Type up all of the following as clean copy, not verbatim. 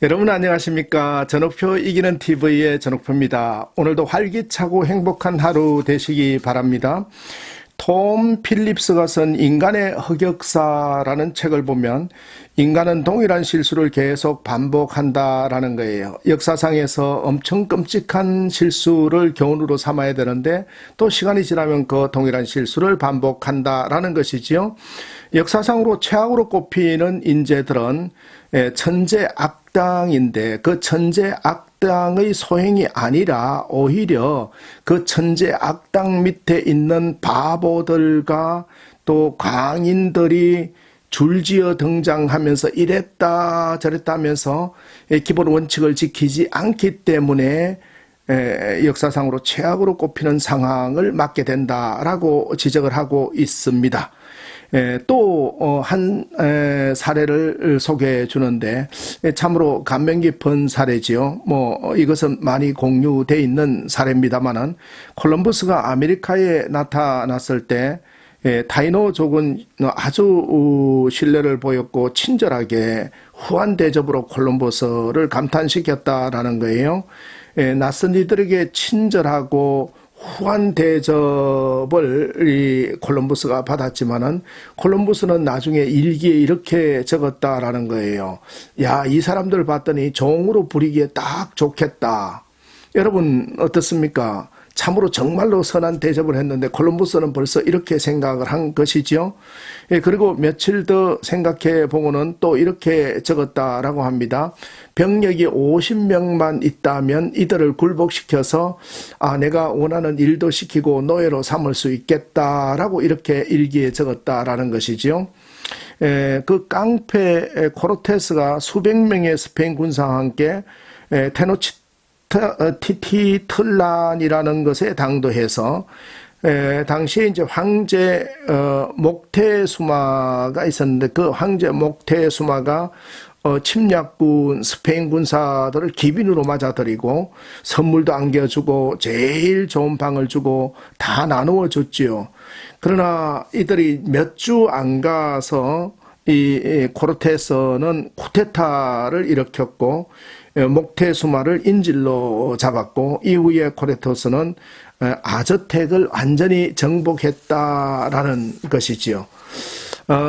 여러분 안녕하십니까? 전옥표 이기는 TV의 전옥표입니다. 오늘도 활기차고 행복한 하루 되시기 바랍니다. 톰 필립스가 쓴 인간의 흑역사라는 책을 보면 인간은 동일한 실수를 계속 반복한다라는 거예요. 역사상에서 엄청 끔찍한 실수를 교훈으로 삼아야 되는데 또 시간이 지나면 그 동일한 실수를 반복한다라는 것이지요. 역사상으로 최악으로 꼽히는 인재들은 천재 악당인데 그 천재 악당의 소행이 아니라 오히려 그 천재 악당 밑에 있는 바보들과 또 광인들이 줄지어 등장하면서 이랬다 저랬다 하면서 기본 원칙을 지키지 않기 때문에 역사상으로 최악으로 꼽히는 상황을 맞게 된다라고 지적을 하고 있습니다. 또 한 사례를 소개해 주는데 참으로 감명 깊은 사례지요. 이것은 많이 공유되어 있는 사례입니다만은 콜럼버스가 아메리카에 나타났을 때 타이노족은 아주 신뢰를 보였고 친절하게 후한 대접으로 콜럼버스를 감탄시켰다라는 거예요. 낯선 이들에게 친절하고 후한 대접을 이 콜럼버스가 받았지만은 콜럼버스는 나중에 일기에 이렇게 적었다라는 거예요. 야, 이 사람들 봤더니 종으로 부리기에 딱 좋겠다. 여러분 어떻습니까? 참으로 정말로 선한 대접을 했는데 콜럼버스는 벌써 이렇게 생각을 한 것이죠. 그리고 며칠 더 생각해 보고는 또 이렇게 적었다라고 합니다. 병력이 50명만 있다면 이들을 굴복시켜서 내가 원하는 일도 시키고 노예로 삼을 수 있겠다라고 이렇게 일기에 적었다라는 것이죠. 그 깡패 코르테스가 수백 명의 스페인 군사와 함께 티티틀란이라는 것에 당도해서 당시에 이제 황제 목테수마가 있었는데 그 황제 목테수마가 침략군 스페인 군사들을 기빈으로 맞아들이고 선물도 안겨주고 제일 좋은 방을 주고 다 나누어 줬지요. 그러나 이들이 몇 주 안 가서 이 코르테스는 쿠데타를 일으켰고 목테수마를 인질로 잡았고 이후에 코르테스는 아즈텍을 완전히 정복했다라는 것이지요.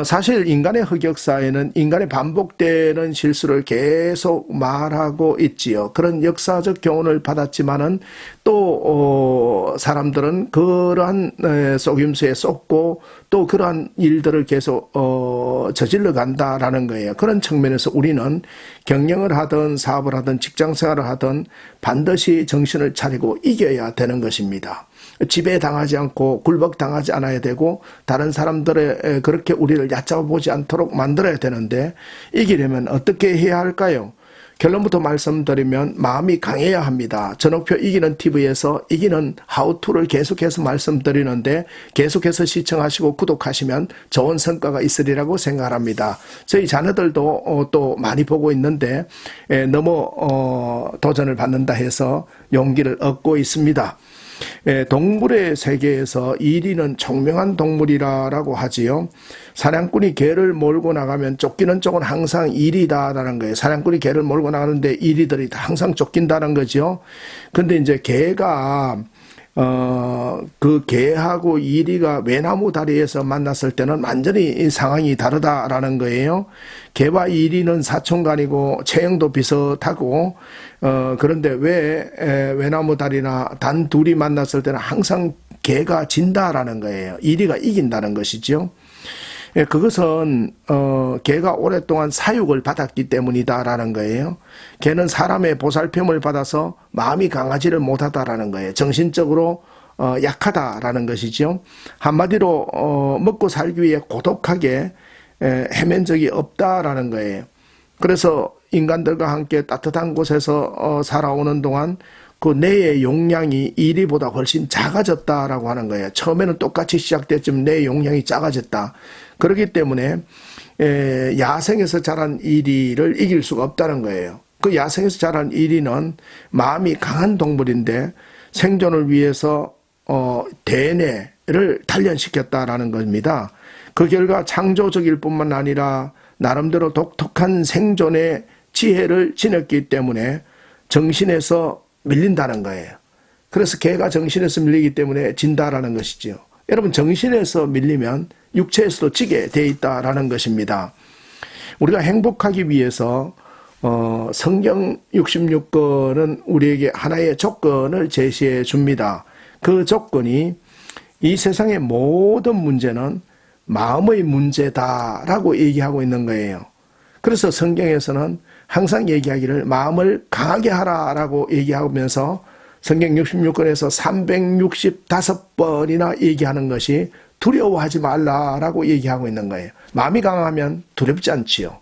사실 인간의 흑역사에는 인간의 반복되는 실수를 계속 말하고 있지요. 그런 역사적 교훈을 받았지만은 또 사람들은 그러한 속임수에 쏟고 또 그러한 일들을 계속 저질러 간다라는 거예요. 그런 측면에서 우리는 경영을 하든 사업을 하든 직장생활을 하든 반드시 정신을 차리고 이겨야 되는 것입니다. 지배당하지 않고 굴복당하지 않아야 되고 다른 사람들의 그렇게 우리를 얕잡아보지 않도록 만들어야 되는데 이기려면 어떻게 해야 할까요? 결론부터 말씀드리면 마음이 강해야 합니다. 전옥표 이기는 TV에서 이기는 하우투를 계속해서 말씀드리는데 계속해서 시청하시고 구독하시면 좋은 성과가 있으리라고 생각합니다. 저희 자녀들도 또 많이 보고 있는데 너무 도전을 받는다 해서 용기를 얻고 있습니다. 동물의 세계에서 이리는 총명한 동물이라고 하지요. 사냥꾼이 개를 몰고 나가면 쫓기는 쪽은 항상 이리다라는 거예요. 사냥꾼이 개를 몰고 나가는데 이리들이 항상 쫓긴다는 거죠. 근데 이제 개가 그 개하고 이리가 외나무 다리에서 만났을 때는 완전히 상황이 다르다라는 거예요. 개와 이리는 사촌간이고 체형도 비슷하고 그런데 왜 외나무 다리나 단 둘이 만났을 때는 항상 개가 진다라는 거예요. 이리가 이긴다는 것이죠. 그것은 개가 오랫동안 사육을 받았기 때문이다라는 거예요. 개는 사람의 보살핌을 받아서 마음이 강하지를 못하다라는 거예요. 정신적으로 약하다라는 것이죠. 한마디로 먹고 살기 위해 고독하게 헤맨 적이 없다라는 거예요. 그래서 인간들과 함께 따뜻한 곳에서 살아오는 동안 그 뇌의 용량이 이리보다 훨씬 작아졌다라고 하는 거예요. 처음에는 똑같이 시작됐지만 뇌의 용량이 작아졌다. 그렇기 때문에 야생에서 자란 이리를 이길 수가 없다는 거예요. 그 야생에서 자란 이리는 마음이 강한 동물인데 생존을 위해서 대뇌를 단련시켰다라는 겁니다. 그 결과 창조적일 뿐만 아니라 나름대로 독특한 생존의 지혜를 지녔기 때문에 정신에서 밀린다는 거예요. 그래서 개가 정신에서 밀리기 때문에 진다라는 것이지요. 여러분, 정신에서 밀리면 육체에서도 지게 돼 있다라는 것입니다. 우리가 행복하기 위해서 성경 66권은 우리에게 하나의 조건을 제시해 줍니다. 그 조건이 이 세상의 모든 문제는 마음의 문제다라고 얘기하고 있는 거예요. 그래서 성경에서는 항상 얘기하기를 마음을 강하게 하라라고 얘기하면서 성경 66권에서 365번이나 얘기하는 것이 두려워하지 말라라고 얘기하고 있는 거예요. 마음이 강하면 두렵지 않지요.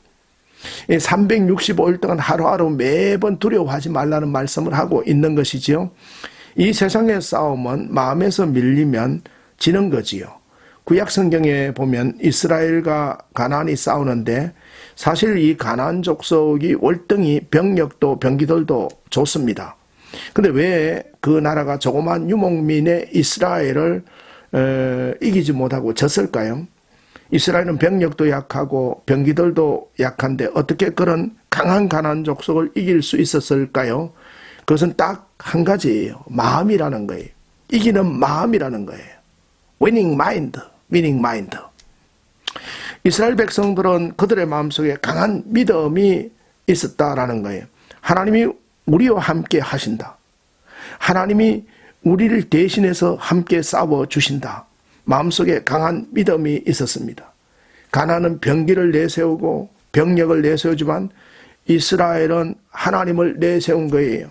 365일 동안 하루하루 매번 두려워하지 말라는 말씀을 하고 있는 것이지요. 이 세상의 싸움은 마음에서 밀리면 지는 거지요. 구약 성경에 보면 이스라엘과 가나안이 싸우는데 사실 이 가나안 족속이 월등히 병력도 병기들도 좋습니다. 근데 왜 그 나라가 조그만 유목민의 이스라엘을 이기지 못하고 졌을까요? 이스라엘은 병력도 약하고 병기들도 약한데 어떻게 그런 강한 가나안 족속을 이길 수 있었을까요? 그것은 딱 한 가지예요. 마음이라는 거예요. 이기는 마음이라는 거예요. winning mind, winning mind. 이스라엘 백성들은 그들의 마음속에 강한 믿음이 있었다라는 거예요. 하나님이 우리와 함께 하신다. 하나님이 우리를 대신해서 함께 싸워 주신다. 마음속에 강한 믿음이 있었습니다. 가나안은 병기를 내세우고 병력을 내세우지만 이스라엘은 하나님을 내세운 거예요.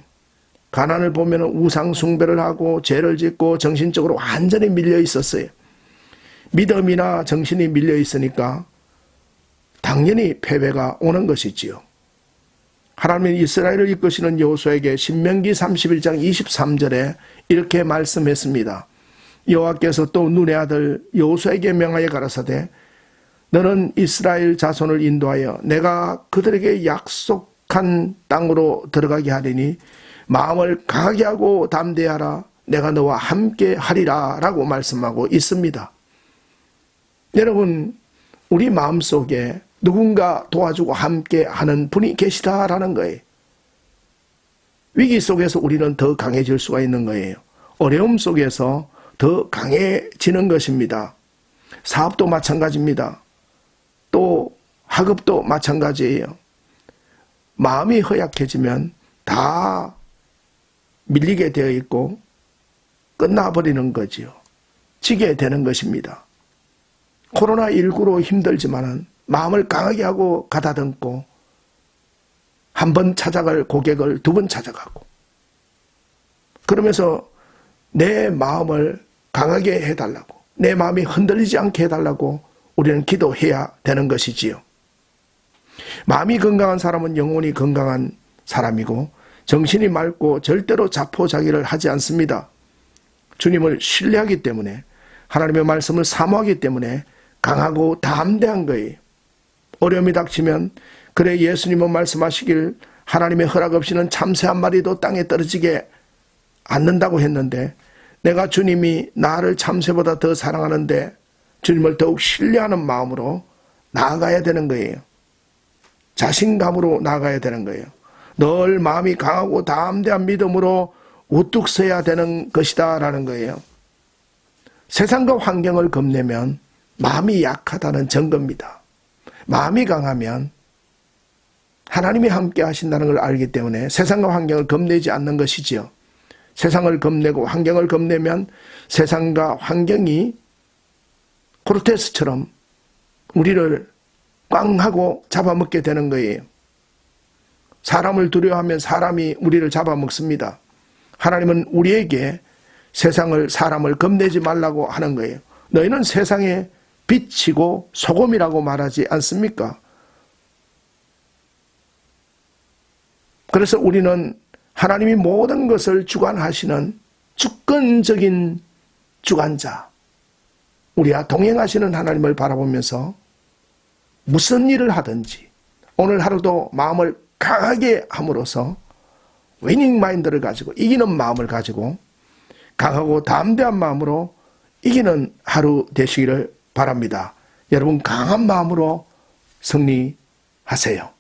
가나안을 보면 우상 숭배를 하고 죄를 짓고 정신적으로 완전히 밀려 있었어요. 믿음이나 정신이 밀려 있으니까 당연히 패배가 오는 것이지요. 하나님은 이스라엘을 이끄시는 여호수아에게 신명기 31장 23절에 이렇게 말씀했습니다. 여호와께서 또 눈의 아들 여호수아에게 명하여 가라사대 너는 이스라엘 자손을 인도하여 내가 그들에게 약속한 땅으로 들어가게 하리니 마음을 강하게 하고 담대하라 내가 너와 함께 하리라 라고 말씀하고 있습니다. 여러분, 우리 마음속에 누군가 도와주고 함께 하는 분이 계시다라는 거예요. 위기 속에서 우리는 더 강해질 수가 있는 거예요. 어려움 속에서 더 강해지는 것입니다. 사업도 마찬가지입니다. 또 학업도 마찬가지예요. 마음이 허약해지면 다 밀리게 되어 있고 끝나버리는 거지요. 지게 되는 것입니다. 코로나19로 힘들지만은 마음을 강하게 하고 가다듬고 한 번 찾아갈 고객을 두 번 찾아가고 그러면서 내 마음을 강하게 해달라고 내 마음이 흔들리지 않게 해달라고 우리는 기도해야 되는 것이지요. 마음이 건강한 사람은 영혼이 건강한 사람이고 정신이 맑고 절대로 자포자기를 하지 않습니다. 주님을 신뢰하기 때문에 하나님의 말씀을 사모하기 때문에 강하고 담대한 거예요. 어려움이 닥치면 그래 예수님은 말씀하시길 하나님의 허락 없이는 참새 한 마리도 땅에 떨어지게 않는다고 했는데 내가 주님이 나를 참새보다 더 사랑하는데 주님을 더욱 신뢰하는 마음으로 나아가야 되는 거예요. 자신감으로 나아가야 되는 거예요. 늘 마음이 강하고 담대한 믿음으로 우뚝 서야 되는 것이다 라는 거예요. 세상과 환경을 겁내면 마음이 약하다는 증거입니다. 마음이 강하면 하나님이 함께 하신다는 걸 알기 때문에 세상과 환경을 겁내지 않는 것이지요. 세상을 겁내고 환경을 겁내면 세상과 환경이 코르테스처럼 우리를 꽝 하고 잡아먹게 되는 거예요. 사람을 두려워하면 사람이 우리를 잡아먹습니다. 하나님은 우리에게 세상을 사람을 겁내지 말라고 하는 거예요. 너희는 세상의 빛이고 소금이라고 말하지 않습니까? 그래서 우리는 하나님이 모든 것을 주관하시는 주권적인 주관자, 우리와 동행하시는 하나님을 바라보면서 무슨 일을 하든지 오늘 하루도 마음을 강하게 함으로써 위닝 마인드를 가지고 이기는 마음을 가지고 강하고 담대한 마음으로 이기는 하루 되시기를 바랍니다. 여러분 강한 마음으로 승리하세요.